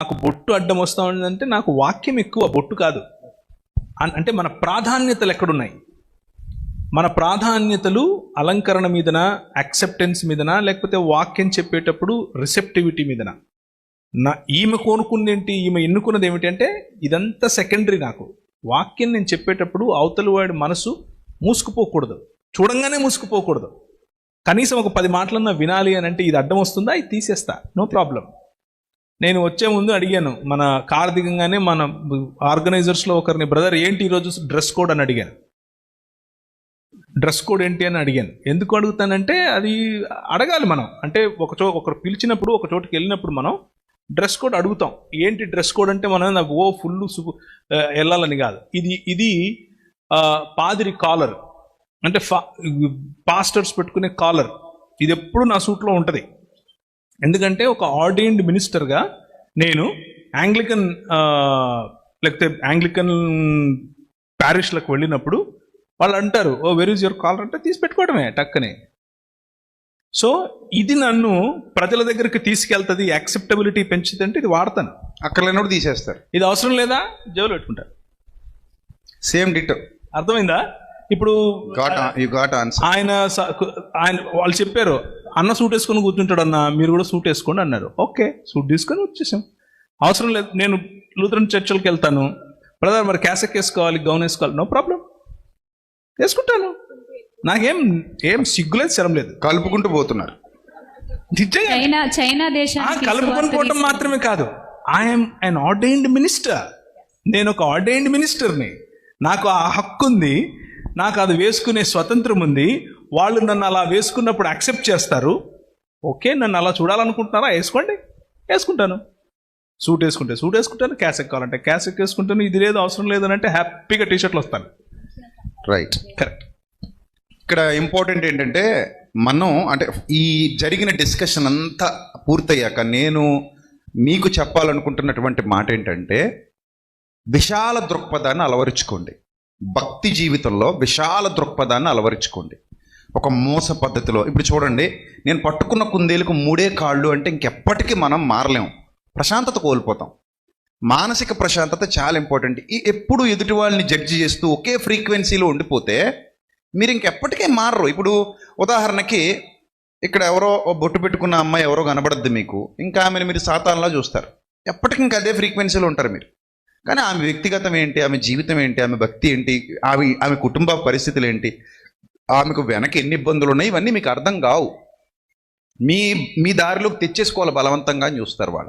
నాకు బొట్టు అడ్డం వస్తూ ఉందంటే నాకు వాక్యం ఎక్కువ, బొట్టు కాదు. అంటే మన ప్రాధాన్యతలు ఎక్కడున్నాయి? మన ప్రాధాన్యతలు అలంకరణ మీదనా, యాక్సెప్టెన్స్ మీదనా, లేకపోతే వాక్యం చెప్పేటప్పుడు రిసెప్టివిటీ మీదనా? ఈమె కోనుకుందేంటి, ఈమె ఎన్నుకున్నది ఏమిటి అంటే ఇదంతా సెకండరీ. నాకు వాక్యం నేను చెప్పేటప్పుడు అవతలి వాడి మనసు మూసుకుపోకూడదు, చూడంగానే మూసుకుపోకూడదు. కనీసం ఒక 10 మాటలన్నా వినాలి అని అంటే ఇది అడ్డం వస్తుందా, ఇది తీసేస్తా, నో ప్రాబ్లం. నేను వచ్చే ముందు అడిగాను, మన కార్ దిగంగానే మన ఆర్గనైజర్స్లో ఒకరిని, బ్రదర్ ఏంటి ఈరోజు డ్రెస్ కోడ్ అని అడిగాను. డ్రెస్ కోడ్ ఏంటి అని అడిగాను. ఎందుకు అడుగుతానంటే అది అడగాలి మనం. అంటే ఒకరు పిలిచినప్పుడు, ఒక చోటుకి వెళ్ళినప్పుడు మనం డ్రెస్ కోడ్ అడుగుతాం. ఏంటి డ్రెస్ కోడ్ అంటే మనం ఫుల్ వెళ్ళాలని కాదు. ఇది పాదిరి కాలర్, అంటే పాస్టర్స్ పెట్టుకునే కాలర్, ఇది ఎప్పుడు నా సూట్లో ఉంటుంది. ఎందుకంటే ఒక ఆర్డైన్డ్ మినిస్టర్గా నేను యాంగ్లికన్ ప్యారిష్లకు వెళ్ళినప్పుడు వాళ్ళు అంటారు, ఓ వెర్ ఈజ్ యువర్ కాలర్ అంటే తీసి పెట్టుకోవడమే టక్కనే. సో ఇది నన్ను ప్రజల దగ్గరికి తీసుకెళ్తుంది, యాక్సెప్టబిలిటీ పెంచుతుంది అంటే ఇది వాడతాను. అక్కర్లేనప్పుడు తీసేస్తారు. ఇది అవసరం లేదా, జేబులో పెట్టుకుంటారు. Same ditto. అర్థమైందా? ఇప్పుడు ఆయన వాళ్ళు చెప్పారు, అన్న సూట్ వేసుకొని కూర్చుంటాడు అన్న, మీరు కూడా సూట్ వేసుకోండి అన్నారు. ఓకే, సూట్ తీసుకొని వచ్చేసాం. అవసరం లేదు. నేను లూథరన్ చర్చిలకు వెళ్తాను, బ్రదర్ మరి క్యాసెక్ వేసుకోవాలి, గౌన్ వేసుకోవాలి, నో ప్రాబ్లం, వేసుకుంటాను. నాకేం సిగ్గులేదు, శరం లేదు. కలుపుకుంటూ పోతున్నారు. చైనా దేశం కలుపుకొని పోవటం మాత్రమే కాదు, ఐఎమ్ అన్ ఆర్డైన్డ్ మినిస్టర్. నేను ఒక ఆర్డైన్డ్ మినిస్టర్ని, నాకు ఆ హక్కు ఉంది, నాకు అది వేసుకునే స్వతంత్రం ఉంది. వాళ్ళు నన్ను అలా వేసుకున్నప్పుడు యాక్సెప్ట్ చేస్తారు. ఓకే, నన్ను అలా చూడాలనుకుంటున్నారా, వేసుకోండి, వేసుకుంటాను. సూట్ వేసుకుంటే సూట్ వేసుకుంటాను, క్యాసెక్ కావాలంటే క్యాసెక్ వేసుకుంటాను. ఇది లేదు, అవసరం లేదని అంటే హ్యాపీగా టీషర్ట్లు వస్తాను. Right, correct. ఇక్కడ ఇంపార్టెంట్ ఏంటంటే మనం అంటే ఈ జరిగిన డిస్కషన్ అంతా పూర్తయ్యాక నేను మీకు చెప్పాలనుకుంటున్నటువంటి మాట ఏంటంటే విశాల దృక్పథాన్ని అలవరుచుకోండి. భక్తి జీవితంలో విశాల దృక్పథాన్ని అలవరుచుకోండి. ఒక మోస పద్ధతిలో ఇప్పుడు చూడండి, నేను పట్టుకున్న కుందేలకు 3 కాళ్ళు అంటే ఇంకెప్పటికీ మనం మారలేము, ప్రశాంతత కోల్పోతాం. మానసిక ప్రశాంతత చాలా ఇంపార్టెంట్. ఎప్పుడు ఎదుటి వాళ్ళని జడ్జి చేస్తూ ఒకే ఫ్రీక్వెన్సీలో ఉండిపోతే మీరు ఇంకెప్పటికీ మారరు. ఇప్పుడు ఉదాహరణకి ఇక్కడ ఎవరో బొట్టు పెట్టుకున్న అమ్మాయి ఎవరో కనబడద్దు మీకు, ఇంకా ఆమెను మీరు సాతాన్లా చూస్తారు. ఎప్పటికీ ఇంకా అదే ఫ్రీక్వెన్సీలో ఉంటారు మీరు. కానీ ఆమె వ్యక్తిగతం ఏంటి, ఆమె జీవితం ఏంటి, ఆమె భక్తి ఏంటి, ఆమె కుటుంబ పరిస్థితులు ఏంటి, ఆమెకు వెనక ఎన్ని ఇబ్బందులు ఉన్నాయి, ఇవన్నీ మీకు అర్థం కావు. మీ దారిలోకి తెచ్చేసుకోవాలి బలవంతంగా అని చూస్తారు వాళ్ళు.